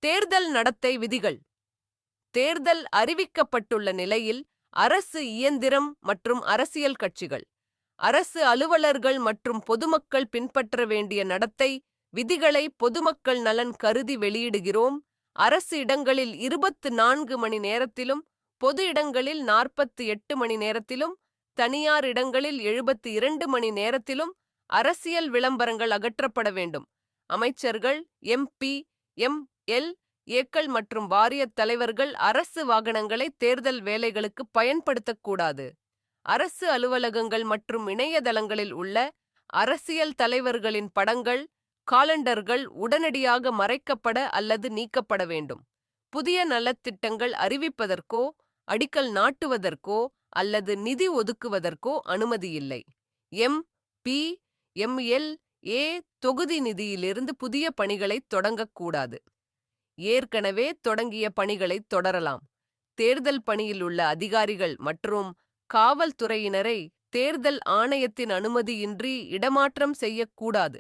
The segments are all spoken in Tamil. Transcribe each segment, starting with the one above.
தேர்தல் நடத்தை விதிகள். தேர்தல் அறிவிக்கப்பட்டுள்ள நிலையில் அரசு இயந்திரம் மற்றும் அரசியல் கட்சிகள், அரசு அலுவலர்கள் மற்றும் பொதுமக்கள் பின்பற்ற வேண்டிய நடத்தை விதிகளை பொதுமக்கள் நலன் கருதி வெளியிடுகிறோம். அரசு இடங்களில் 24 மணி நேரத்திலும், பொது இடங்களில் 48 மணி நேரத்திலும், தனியார் இடங்களில் 72 மணி நேரத்திலும் அரசியல் விளம்பரங்கள் அகற்றப்பட வேண்டும். அமைச்சர்கள், MP, MLAக்கள் மற்றும் வாரியத் தலைவர்கள் அரசு வாகனங்களை தேர்தல் வேலைகளுக்கு பயன்படுத்தக்கூடாது. அரசு அலுவலகங்கள் மற்றும் இணையதளங்களில் உள்ள அரசியல் தலைவர்களின் படங்கள், காலண்டர்கள் உடனடியாக மறைக்கப்பட அல்லது நீக்கப்பட வேண்டும். புதிய நலத்திட்டங்கள் அறிவிப்பதற்கோ, அடிக்கல் நாட்டுவதற்கோ அல்லது நிதி ஒதுக்குவதற்கோ அனுமதியில்லை. MP, MLA தொகுதி நிதியிலிருந்து புதிய பணிகளை தொடங்கக்கூடாது. ஏற்கனவே தொடங்கிய பணிகளை தொடரலாம். தேர்தல் பணியில் உள்ள அதிகாரிகள் மற்றும் காவல்துறையினரை தேர்தல் ஆணையத்தின் அனுமதியின்றி இடமாற்றம் செய்யக்கூடாது.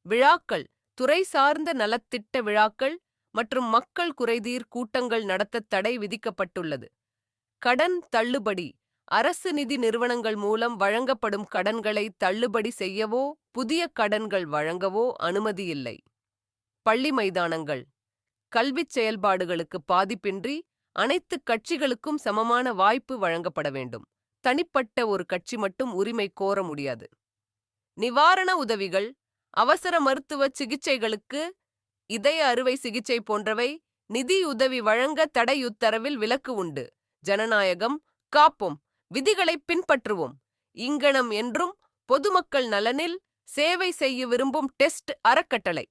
விழாக்கள், துறை சார்ந்த நலத்திட்ட விழாக்கள் மற்றும் மக்கள் குறைதீர் கூட்டங்கள் நடத்த தடை விதிக்கப்பட்டுள்ளது. கடன் தள்ளுபடி. அரசு நிதி நிறுவனங்கள் மூலம் வழங்கப்படும் கடன்களை தள்ளுபடி செய்யவோ புதிய கடன்கள் வழங்கவோ அனுமதியில்லை. பள்ளி மைதானங்கள். கல்விச் செயல்பாடுகளுக்கு பாதிப்பின்றி அனைத்து கட்சிகளுக்கும் சமமான வாய்ப்பு வழங்கப்பட வேண்டும். தனிப்பட்ட ஒரு கட்சி மட்டும் உரிமை கோர முடியாது. நிவாரண உதவிகள். அவசர மருத்துவ சிகிச்சைகளுக்கு, இதய அறுவை சிகிச்சை போன்றவை நிதியுதவி வழங்க தடையுத்தரவில் விலக்கு உண்டு. ஜனநாயகம் காப்போம், விதிகளை பின்பற்றுவோம். இங்கனம் என்றும் பொதுமக்கள் நலனில் சேவை செய்ய விரும்பும் டெஸ்ட் அறக்கட்டளை.